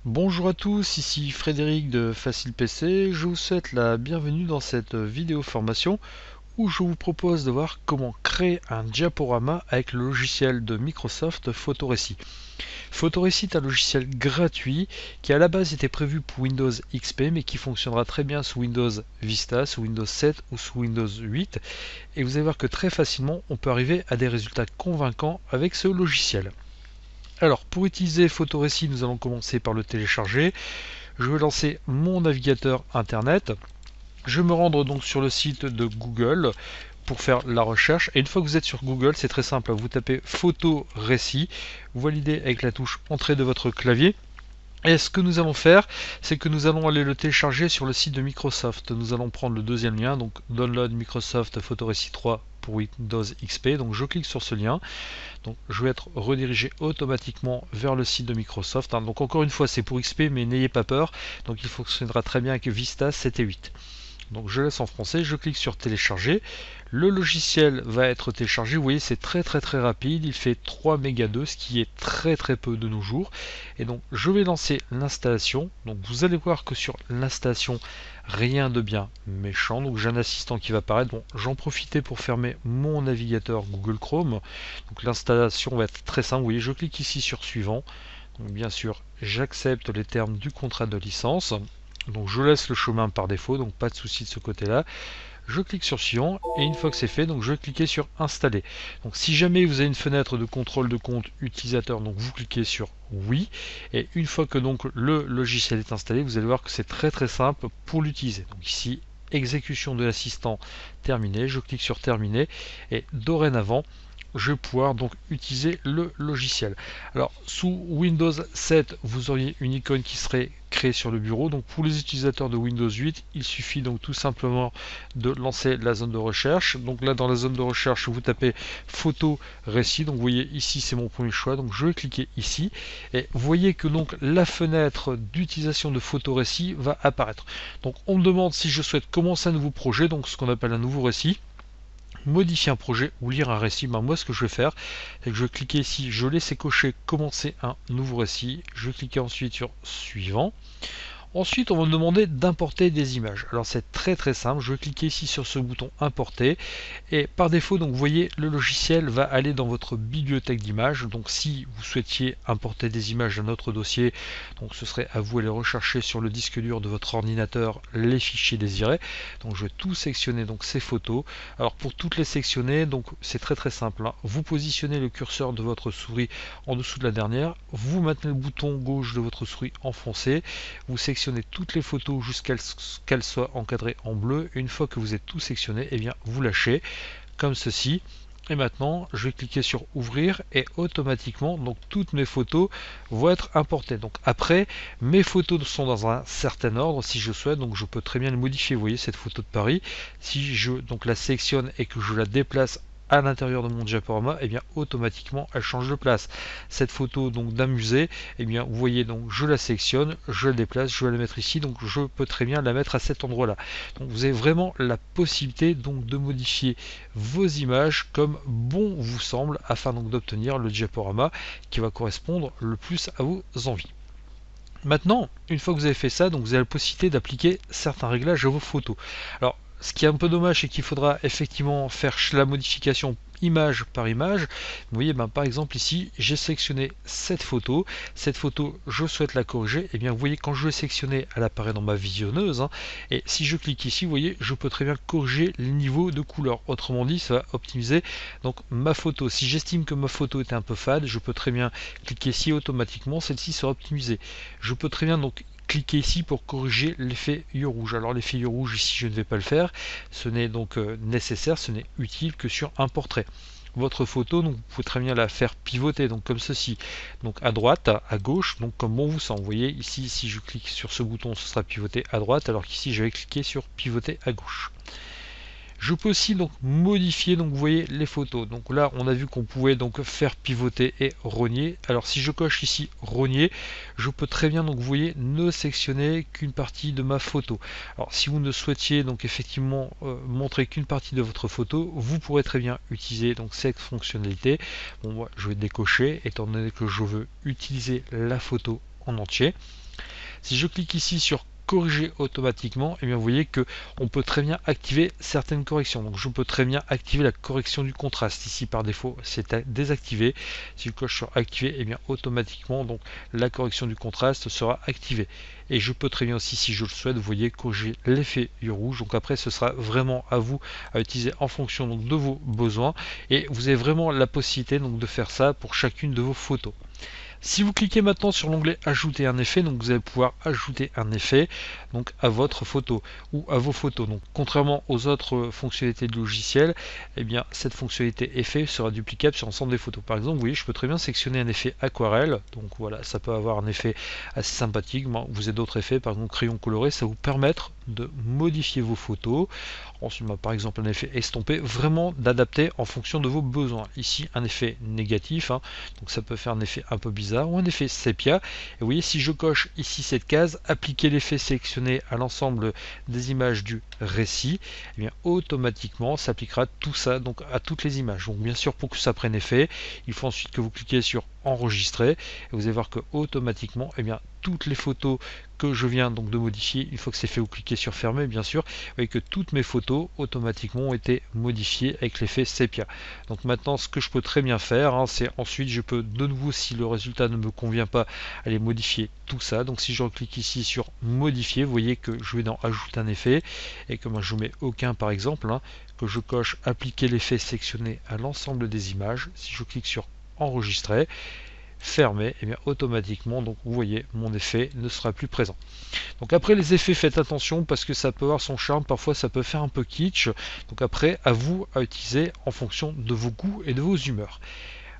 Bonjour à tous, ici Frédéric de Facile PC. Je vous souhaite la bienvenue dans cette vidéo formation où je vous propose de voir comment créer un diaporama avec le logiciel de Microsoft Photorécit. Photorécit est un logiciel gratuit qui à la base était prévu pour Windows XP mais qui fonctionnera très bien sous Windows Vista, sous Windows 7 ou sous Windows 8. Et vous allez voir que très facilement on peut arriver à des résultats convaincants avec ce logiciel. Alors, pour utiliser Photorécit, nous allons commencer par le télécharger. Je vais lancer mon navigateur internet. Je vais me rendre donc sur le site de Google pour faire la recherche. Et une fois que vous êtes sur Google, c'est très simple. Vous tapez Photorécit, vous validez avec la touche Entrée de votre clavier. Et ce que nous allons faire, c'est que nous allons aller le télécharger sur le site de Microsoft. Nous allons prendre le deuxième lien, donc Download Microsoft Photorécit 3 pour Windows XP. Donc je clique sur ce lien. Donc je vais être redirigé automatiquement vers le site de Microsoft. Donc encore une fois, c'est pour XP, mais n'ayez pas peur. Donc il fonctionnera très bien avec Vista 7 et 8. Donc je laisse en français, je clique sur télécharger. Le logiciel va être téléchargé. Vous voyez, c'est très rapide. Il fait 3 mégas 2, ce qui est très peu de nos jours. Et donc je vais lancer l'installation. Donc vous allez voir que sur l'installation, rien de bien méchant. Donc j'ai un assistant qui va apparaître. Bon, j'en profitais pour fermer mon navigateur Google Chrome. Donc l'installation va être très simple. Vous voyez, je clique ici sur suivant. Donc bien sûr, j'accepte les termes du contrat de licence. Donc je laisse le chemin par défaut, donc pas de souci de ce côté-là. Je clique sur suivant et une fois que c'est fait, donc je vais cliquer sur installer. Donc si jamais vous avez une fenêtre de contrôle de compte utilisateur, donc vous cliquez sur oui, et une fois que donc le logiciel est installé, vous allez voir que c'est très simple pour l'utiliser. Donc ici, exécution de l'assistant terminée, je clique sur terminer et dorénavant je vais pouvoir donc utiliser le logiciel. Alors sous Windows 7, vous auriez une icône qui serait créée sur le bureau. Donc pour les utilisateurs de Windows 8, il suffit donc tout simplement de lancer la zone de recherche. Donc là dans la zone de recherche, vous tapez photo récit. Donc vous voyez ici c'est mon premier choix. Donc je vais cliquer ici et vous voyez que donc la fenêtre d'utilisation de photo récit va apparaître. Donc on me demande si je souhaite commencer un nouveau projet, donc ce qu'on appelle un nouveau récit, modifier un projet ou lire un récit. Moi ce que je vais faire, c'est que je vais cliquer ici, je laisse cocher commencer un nouveau récit, je vais cliquer ensuite sur suivant. Ensuite, on va me demander d'importer des images. Alors c'est très simple, je vais cliquer ici sur ce bouton importer et par défaut, donc vous voyez, le logiciel va aller dans votre bibliothèque d'images. Donc si vous souhaitiez importer des images d'un autre dossier, donc ce serait à vous d'aller rechercher sur le disque dur de votre ordinateur les fichiers désirés. Donc je vais tout sectionner, donc ces photos. Alors pour toutes les sectionner, donc c'est très simple, hein. Vous positionnez le curseur de votre souris en dessous de la dernière, vous maintenez le bouton gauche de votre souris enfoncé, vous sectionnez toutes les photos jusqu'à ce qu'elles soient encadrées en bleu. Une fois que vous êtes tout sectionné, et bien vous lâchez comme ceci. Et maintenant, je vais cliquer sur ouvrir et automatiquement, donc toutes mes photos vont être importées. Donc après, mes photos sont dans un certain ordre si je souhaite, donc je peux très bien les modifier. Vous voyez cette photo de Paris, si je donc la sélectionne et que je la déplace à l'intérieur de mon diaporama, et bien automatiquement elle change de place. Cette photo donc d'un musée, et bien vous voyez, donc je la sélectionne, je la déplace, je vais la mettre ici, donc je peux très bien la mettre à cet endroit là. Donc vous avez vraiment la possibilité donc de modifier vos images comme bon vous semble, afin donc d'obtenir le diaporama qui va correspondre le plus à vos envies. Maintenant, une fois que vous avez fait ça, donc vous avez la possibilité d'appliquer certains réglages à vos photos. Alors, ce qui est un peu dommage, c'est qu'il faudra effectivement faire la modification image par image. Vous voyez, par exemple ici, j'ai sélectionné cette photo. Cette photo, je souhaite la corriger. Et bien, vous voyez, quand je vais sélectionner, elle apparaît dans ma visionneuse, hein. Et si je clique ici, vous voyez, je peux très bien corriger les niveaux de couleur. Autrement dit, ça va optimiser donc ma photo. Si j'estime que ma photo était un peu fade, je peux très bien cliquer ici automatiquement. Celle-ci sera optimisée. Je peux très bien donc cliquez ici pour corriger l'effet yeux rouge. Alors l'effet yeux rouge ici je ne vais pas le faire, ce n'est donc nécessaire, ce n'est utile que sur un portrait. Votre photo, donc vous pouvez très bien la faire pivoter, donc comme ceci, donc à droite, à gauche, donc comme bon vous semble. Vous voyez ici, si je clique sur ce bouton, ce sera pivoté à droite, alors qu'ici je vais cliquer sur pivoter à gauche. Je peux aussi donc modifier, donc vous voyez les photos. Donc là on a vu qu'on pouvait donc faire pivoter et rogner. Alors si je coche ici rogner, je peux très bien donc vous voyez ne sectionner qu'une partie de ma photo. Alors si vous ne souhaitiez donc effectivement montrer qu'une partie de votre photo, vous pourrez très bien utiliser donc cette fonctionnalité. Bon moi je vais décocher étant donné que je veux utiliser la photo en entier. Si je clique ici sur corriger automatiquement, et bien vous voyez que on peut très bien activer certaines corrections. Donc je peux très bien activer la correction du contraste. Ici par défaut c'est désactivé. Si je coche sur activer, et bien automatiquement donc la correction du contraste sera activée. Et je peux très bien aussi, si je le souhaite, vous voyez, corriger l'effet du rouge. Donc après ce sera vraiment à vous à utiliser en fonction donc de vos besoins, et vous avez vraiment la possibilité donc de faire ça pour chacune de vos photos. Si vous cliquez maintenant sur l'onglet ajouter un effet, donc vous allez pouvoir ajouter un effet donc à votre photo ou à vos photos. Donc contrairement aux autres fonctionnalités du logiciel, eh bien cette fonctionnalité effet sera duplicable sur l'ensemble des photos. Par exemple, vous voyez, je peux très bien sélectionner un effet aquarelle, donc voilà, ça peut avoir un effet assez sympathique. Vous avez d'autres effets, par exemple crayon coloré, ça va vous permettre de modifier vos photos. Ensuite, par exemple un effet estompé, vraiment d'adapter en fonction de vos besoins. Ici un effet négatif, donc ça peut faire un effet un peu bizarre, ou un effet sépia. Et vous voyez, si je coche ici cette case, appliquer l'effet sélectionné à l'ensemble des images du récit, et bien automatiquement s'appliquera tout ça donc à toutes les images. Donc bien sûr, pour que ça prenne effet, il faut ensuite que vous cliquez sur enregistrer, et vous allez voir que automatiquement, et bien toutes les photos que je viens donc de modifier, une fois que c'est fait, vous cliquez sur fermer, bien sûr, vous voyez que toutes mes photos automatiquement ont été modifiées avec l'effet sépia. Donc maintenant, ce que je peux très bien faire, c'est ensuite je peux de nouveau, si le résultat ne me convient pas, aller modifier tout ça. Donc si je clique ici sur modifier, vous voyez que je vais dans ajouter un effet, et que moi je mets aucun par exemple, que je coche appliquer l'effet sélectionné à l'ensemble des images. Si je clique sur enregistrer, fermé, et bien automatiquement donc vous voyez mon effet ne sera plus présent. Donc après les effets, faites attention parce que ça peut avoir son charme, parfois ça peut faire un peu kitsch. Donc après à vous à utiliser en fonction de vos goûts et de vos humeurs.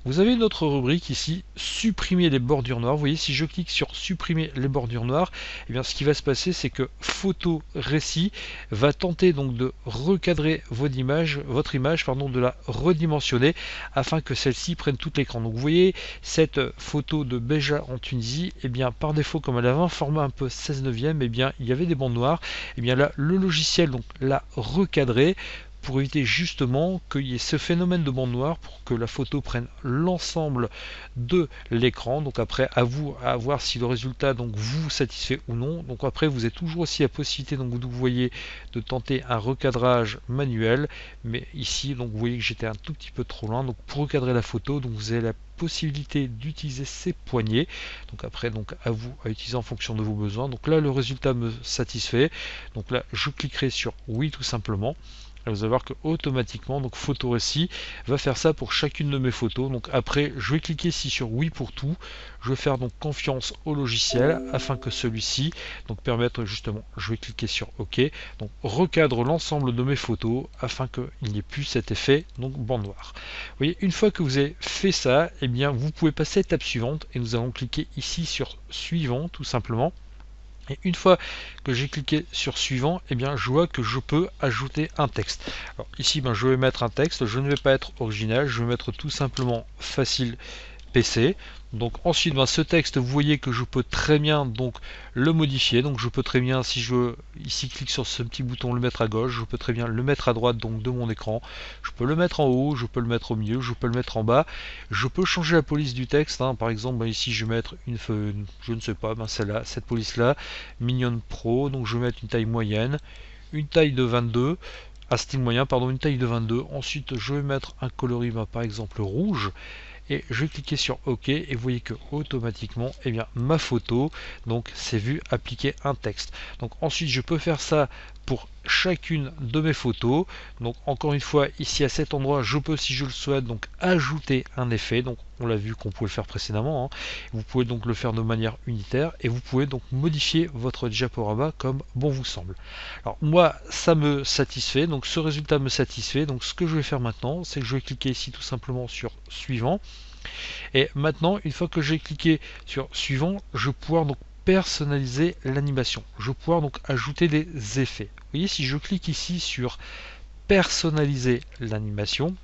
Vous avez une autre rubrique ici, supprimer les bordures noires. Vous voyez, si je clique sur supprimer les bordures noires, et bien ce qui va se passer, c'est que photo récit va tenter donc de recadrer votre image, de la redimensionner afin que celle-ci prenne tout l'écran. Donc vous voyez cette photo de Béja en Tunisie, et bien par défaut, comme elle avait un format un peu 16/9, et bien il y avait des bandes noires. Et bien là, le logiciel donc l'a recadré pour éviter justement qu'il y ait ce phénomène de bande noire, pour que la photo prenne l'ensemble de l'écran. Donc après à vous à voir si le résultat donc vous satisfait ou non. Donc après vous avez toujours aussi la possibilité, donc vous voyez, de tenter un recadrage manuel, mais ici donc vous voyez que j'étais un tout petit peu trop loin. Donc pour recadrer la photo, donc vous avez la possibilité d'utiliser ces poignées. Donc après donc à vous à utiliser en fonction de vos besoins. Donc là le résultat me satisfait, donc là je cliquerai sur oui tout simplement. Et vous allez voir que automatiquement donc photo récit va faire ça pour chacune de mes photos. Donc après je vais cliquer ici sur oui pour tout. Je vais faire donc confiance au logiciel afin que celui-ci donc permette justement, je vais cliquer sur OK, donc recadre l'ensemble de mes photos afin qu'il n'y ait plus cet effet donc bande noire. Vous voyez, une fois que vous avez fait ça, et bien vous pouvez passer à l'étape suivante, et nous allons cliquer ici sur suivant tout simplement. Et une fois que j'ai cliqué sur suivant, et bien je vois que je peux ajouter un texte. Alors ici je vais mettre un texte, je ne vais pas être original, je vais mettre tout simplement facile PC. Donc ensuite ce texte, vous voyez que je peux très bien donc le modifier. Donc je peux très bien, si je ici clique sur ce petit bouton, le mettre à gauche, je peux très bien le mettre à droite donc de mon écran. Je peux le mettre en haut, je peux le mettre au milieu, je peux le mettre en bas. Je peux changer la police du texte, par exemple ici je vais mettre je ne sais pas, celle-là, cette police là, Mignonne Pro. Donc je vais mettre une taille moyenne, une taille de 22, style moyen, pardon, une taille de 22. Ensuite je vais mettre un coloris par exemple rouge, et je vais cliquer sur OK, et vous voyez que automatiquement ma photo donc s'est vue appliquer un texte. Donc ensuite je peux faire ça pour chacune de mes photos. Donc encore une fois, ici à cet endroit, je peux, si je le souhaite, donc ajouter un effet. Donc on l'a vu qu'on pouvait le faire précédemment. Vous pouvez donc le faire de manière unitaire, et vous pouvez donc modifier votre diaporama comme bon vous semble. Alors moi ça me satisfait, donc ce résultat me satisfait. Donc ce que je vais faire maintenant, c'est que je vais cliquer ici tout simplement sur suivant. Et maintenant, une fois que j'ai cliqué sur suivant, je vais pouvoir donc personnaliser l'animation. Je vais pouvoir donc ajouter des effets. Vous voyez, si je clique ici sur personnaliser l'animation,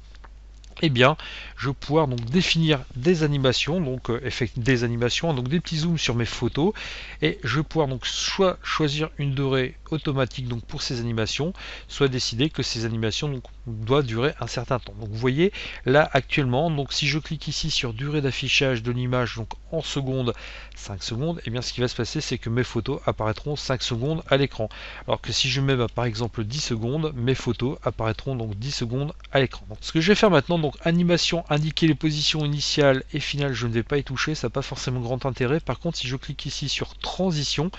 eh bien, je vais pouvoir donc définir des animations, donc donc des petits zooms sur mes photos, et je vais pouvoir donc soit choisir une durée automatique donc pour ces animations, soit décider que ces animations donc doivent durer un certain temps. Donc vous voyez là actuellement, donc si je clique ici sur durée d'affichage de l'image donc en secondes, 5 secondes, et eh bien ce qui va se passer c'est que mes photos apparaîtront 5 secondes à l'écran. Alors que si je mets par exemple 10 secondes, mes photos apparaîtront donc 10 secondes à l'écran. Donc ce que je vais faire maintenant, donc animation, indiquer les positions initiales et finales, je ne vais pas y toucher, ça n'a pas forcément grand intérêt. Par contre, si je clique ici sur transition,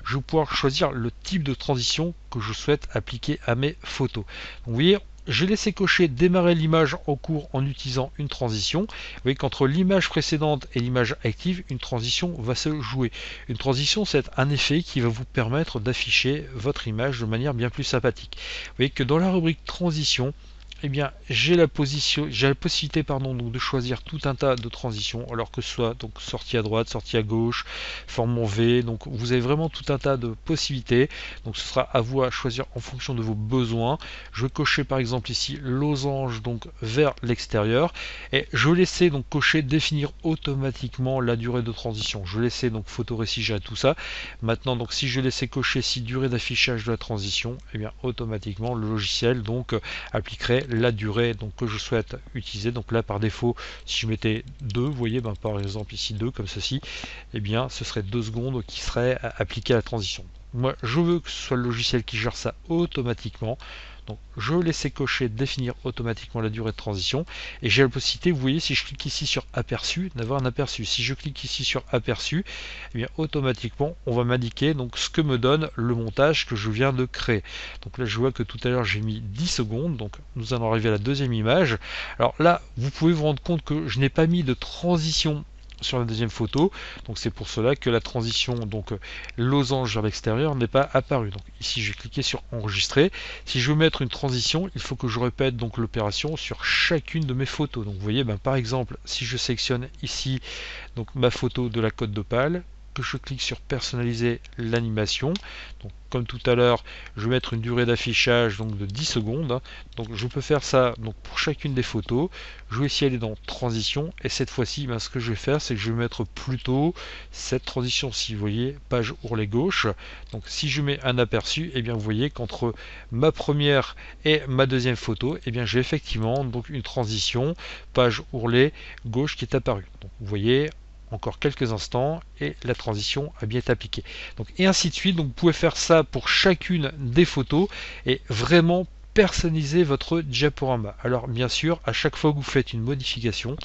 je vais pouvoir choisir le type de transition que je souhaite appliquer à mes photos. Donc, vous voyez, j'ai laissé cocher démarrer l'image en cours en utilisant une transition. Vous voyez qu'entre l'image précédente et l'image active, une transition va se jouer. Une transition, c'est un effet qui va vous permettre d'afficher votre image de manière bien plus sympathique. Vous voyez que dans la rubrique transition, eh bien, j'ai la possibilité donc de choisir tout un tas de transitions, alors que ce soit donc sortie à droite, sortie à gauche, forme en V. Donc vous avez vraiment tout un tas de possibilités. Donc ce sera à vous à choisir en fonction de vos besoins. Je vais cocher par exemple ici losange donc vers l'extérieur, et je vais laisser donc cocher définir automatiquement la durée de transition. Je vais laisser donc photo récit, gérer tout ça. Maintenant donc si je laissais cocher si durée d'affichage de la transition, eh bien automatiquement le logiciel donc appliquerait la durée donc que je souhaite utiliser. Donc là par défaut, si je mettais 2, vous voyez par exemple ici 2 comme ceci, eh bien ce serait 2 secondes qui seraient appliquées à la transition. Moi je veux que ce soit le logiciel qui gère ça automatiquement. Donc je vais laisser cocher définir automatiquement la durée de transition, et j'ai la possibilité, vous voyez, si je clique ici sur aperçu, d'avoir un aperçu. Si je clique ici sur aperçu, eh bien automatiquement on va m'indiquer donc ce que me donne le montage que je viens de créer. Donc là je vois que tout à l'heure j'ai mis 10 secondes, donc nous allons arriver à la deuxième image. Alors là vous pouvez vous rendre compte que je n'ai pas mis de transition sur la deuxième photo, donc c'est pour cela que la transition donc losange vers l'extérieur n'est pas apparue. Donc ici je vais cliquer sur enregistrer. Si je veux mettre une transition, il faut que je répète donc l'opération sur chacune de mes photos. Donc vous voyez par exemple si je sélectionne ici donc ma photo de la Côte d'Opale, que je clique sur personnaliser l'animation, donc comme tout à l'heure je vais mettre une durée d'affichage donc de 10 secondes, donc je peux faire ça donc pour chacune des photos. Je vais essayer d'aller dans transition, et cette fois-ci ce que je vais faire c'est que je vais mettre plutôt cette transition ci, vous voyez, page ourlet gauche. Donc si je mets un aperçu, et bien vous voyez qu'entre ma première et ma deuxième photo, et bien j'ai effectivement donc une transition page ourlet gauche qui est apparue. Donc vous voyez, encore quelques instants et la transition a bien été appliquée. Donc, et ainsi de suite. Donc vous pouvez faire ça pour chacune des photos et vraiment personnaliser votre diaporama. Alors bien sûr, à chaque fois que vous faites une modification,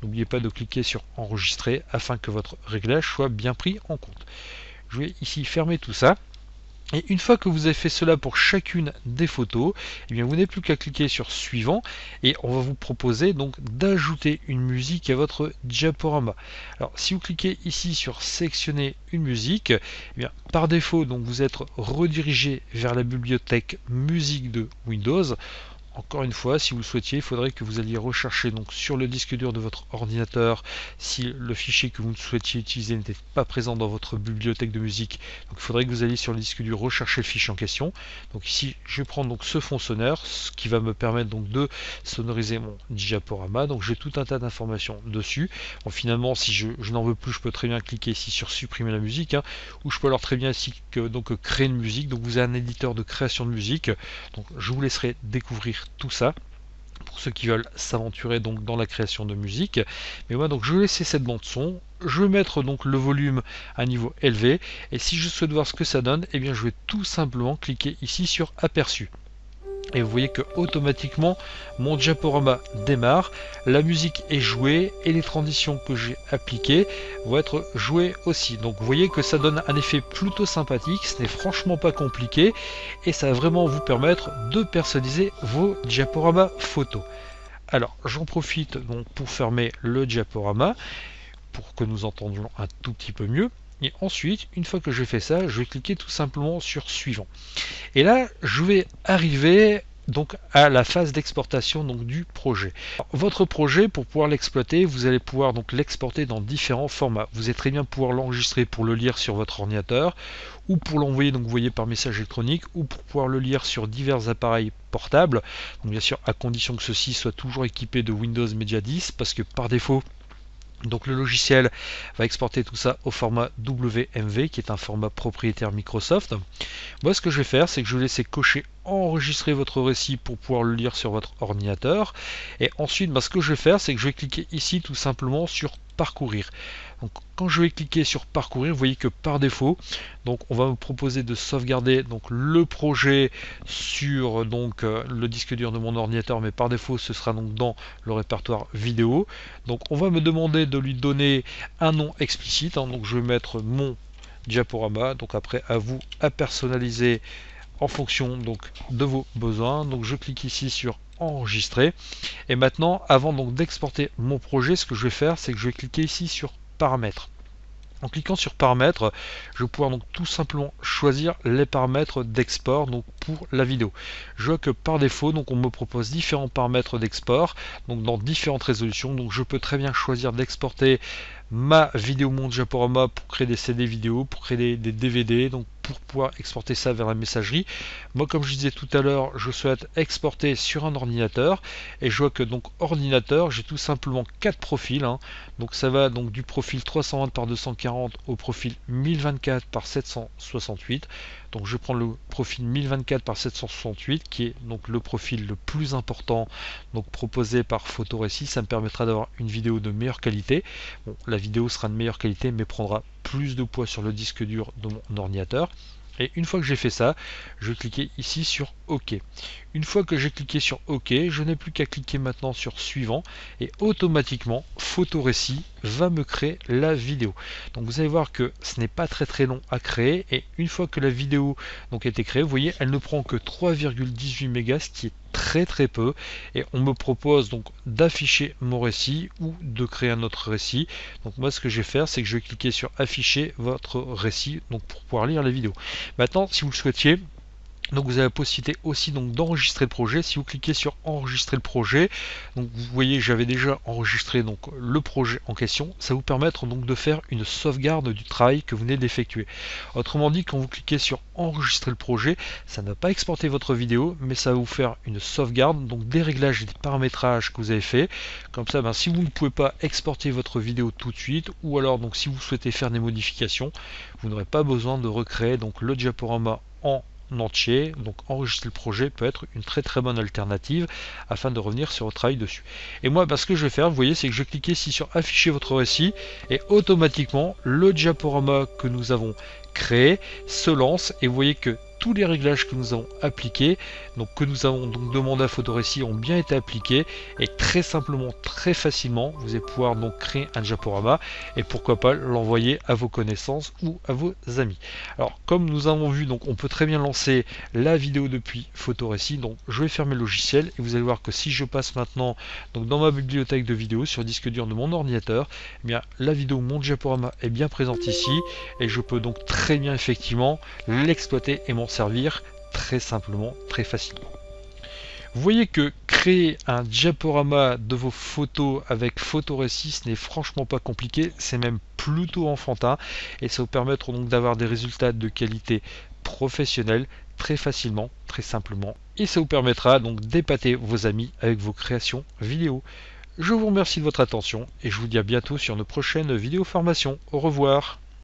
n'oubliez pas de cliquer sur enregistrer afin que votre réglage soit bien pris en compte. Je vais ici fermer tout ça. Et une fois que vous avez fait cela pour chacune des photos, eh bien vous n'avez plus qu'à cliquer sur suivant, et on va vous proposer donc d'ajouter une musique à votre diaporama. Alors si vous cliquez ici sur sélectionner une musique, eh bien par défaut donc vous êtes redirigé vers la bibliothèque musique de Windows. Encore une fois, si vous le souhaitiez, il faudrait que vous alliez rechercher donc sur le disque dur de votre ordinateur si le fichier que vous souhaitiez utiliser n'était pas présent dans votre bibliothèque de musique. Donc il faudrait que vous alliez sur le disque dur rechercher le fichier en question. Donc ici, je vais prendre donc ce fond sonore, ce qui va me permettre donc de sonoriser mon diaporama. Donc j'ai tout un tas d'informations dessus. Bon, finalement, si je n'en veux plus, je peux très bien cliquer ici sur supprimer la musique, ou je peux alors très bien ici créer une musique. Donc vous avez un éditeur de création de musique. Donc je vous laisserai découvrir tout ça pour ceux qui veulent s'aventurer donc dans la création de musique. Mais moi donc je vais laisser cette bande son, je vais mettre donc le volume à niveau élevé, et si je souhaite voir ce que ça donne, et bien je vais tout simplement cliquer ici sur aperçu. Et vous voyez que automatiquement mon diaporama démarre, la musique est jouée et les transitions que j'ai appliquées vont être jouées aussi. Donc vous voyez que ça donne un effet plutôt sympathique, ce n'est franchement pas compliqué, et ça va vraiment vous permettre de personnaliser vos diaporamas photos. Alors j'en profite donc pour fermer le diaporama pour que nous entendions un tout petit peu mieux. Et ensuite, une fois que j'ai fait ça, je vais cliquer tout simplement sur suivant. Et là, je vais arriver donc à la phase d'exportation donc du projet. Alors, votre projet, pour pouvoir l'exploiter, vous allez pouvoir donc l'exporter dans différents formats. Vous allez très bien pouvoir l'enregistrer pour le lire sur votre ordinateur, ou pour l'envoyer, donc vous voyez, par message électronique, ou pour pouvoir le lire sur divers appareils portables. Donc bien sûr à condition que ceci soit toujours équipé de Windows Media 10, parce que par défaut donc le logiciel va exporter tout ça au format WMV, qui est un format propriétaire Microsoft. Moi, ce que je vais faire, c'est que je vais laisser cocher enregistrer votre récit pour pouvoir le lire sur votre ordinateur. Et ensuite, ce que je vais faire, c'est que je vais cliquer ici tout simplement sur parcourir. Donc quand je vais cliquer sur parcourir, vous voyez que par défaut, donc on va me proposer de sauvegarder donc le projet sur le disque dur de mon ordinateur, mais par défaut ce sera donc dans le répertoire vidéo. Donc on va me demander de lui donner un nom explicite, donc je vais mettre mon diaporama. Donc après, à vous à personnaliser en fonction donc de vos besoins. Donc je clique ici sur enregistrer, et maintenant avant donc d'exporter mon projet, ce que je vais faire, c'est que je vais cliquer ici sur paramètres. En cliquant sur paramètres, je vais pouvoir donc tout simplement choisir les paramètres d'export donc pour la vidéo. Je vois que par défaut donc on me propose différents paramètres d'export donc dans différentes résolutions. Donc je peux très bien choisir d'exporter ma vidéo mon diaporama pour créer des CD vidéo, pour créer des DVD, donc pour pouvoir exporter ça vers la messagerie. Moi, comme je disais tout à l'heure, je souhaite exporter sur un ordinateur, et je vois que donc ordinateur, j'ai tout simplement 4 profils. Donc ça va donc du profil 320 par 240 au profil 1024 par 768. Donc je prends le profil 1024 par 768 qui est donc le profil le plus important donc proposé par Photorécit. Ça me permettra d'avoir une vidéo de meilleure qualité. Bon, la vidéo sera de meilleure qualité mais prendra plus de poids sur le disque dur de mon ordinateur. Et une fois que j'ai fait ça, je vais cliquer ici sur OK. Une fois que j'ai cliqué sur OK, je n'ai plus qu'à cliquer maintenant sur suivant, et automatiquement Photorécit va me créer la vidéo. Donc vous allez voir que ce n'est pas très long à créer, et une fois que la vidéo donc a été créée, vous voyez, elle ne prend que 3,18 mégas, ce qui est très peu, et on me propose donc d'afficher mon récit ou de créer un autre récit. Donc moi, ce que je vais faire, c'est que je vais cliquer sur afficher votre récit donc pour pouvoir lire la vidéo. Maintenant, si vous le souhaitiez, donc vous avez la possibilité aussi donc d'enregistrer le projet. Si vous cliquez sur enregistrer le projet, donc vous voyez, j'avais déjà enregistré donc le projet en question. Ça vous permettre donc de faire une sauvegarde du travail que vous venez d'effectuer. Autrement dit, quand vous cliquez sur enregistrer le projet, ça ne va pas exporter votre vidéo, mais ça va vous faire une sauvegarde donc des réglages et des paramétrages que vous avez fait. Comme ça, si vous ne pouvez pas exporter votre vidéo tout de suite, ou alors donc si vous souhaitez faire des modifications, vous n'aurez pas besoin de recréer donc le diaporama en entier. Donc enregistrer le projet peut être une très bonne alternative afin de revenir sur votre travail dessus. Et moi, ce que je vais faire, vous voyez, c'est que je vais cliquer ici sur afficher votre récit, et automatiquement le diaporama que nous avons créé se lance, et vous voyez que tous les réglages que nous avons appliqués, donc que nous avons donc demandé à Photorécit, ont bien été appliqués, et très simplement, très facilement, vous allez pouvoir donc créer un diaporama, et pourquoi pas l'envoyer à vos connaissances ou à vos amis. Alors comme nous avons vu, donc on peut très bien lancer la vidéo depuis Photorécit. Donc je vais fermer le logiciel, et vous allez voir que si je passe maintenant donc dans ma bibliothèque de vidéos sur le disque dur de mon ordinateur, eh bien la vidéo mon diaporama est bien présente ici, et je peux donc très bien effectivement l'exploiter et m'en servir très simplement, très facilement. Vous voyez que créer un diaporama de vos photos avec Photorécit, ce n'est franchement pas compliqué, c'est même plutôt enfantin, et ça vous permettre donc d'avoir des résultats de qualité professionnelle très facilement, très simplement, et ça vous permettra donc d'épater vos amis avec vos créations vidéo. Je vous remercie de votre attention, et je vous dis à bientôt sur une prochaine vidéo formation. Au revoir.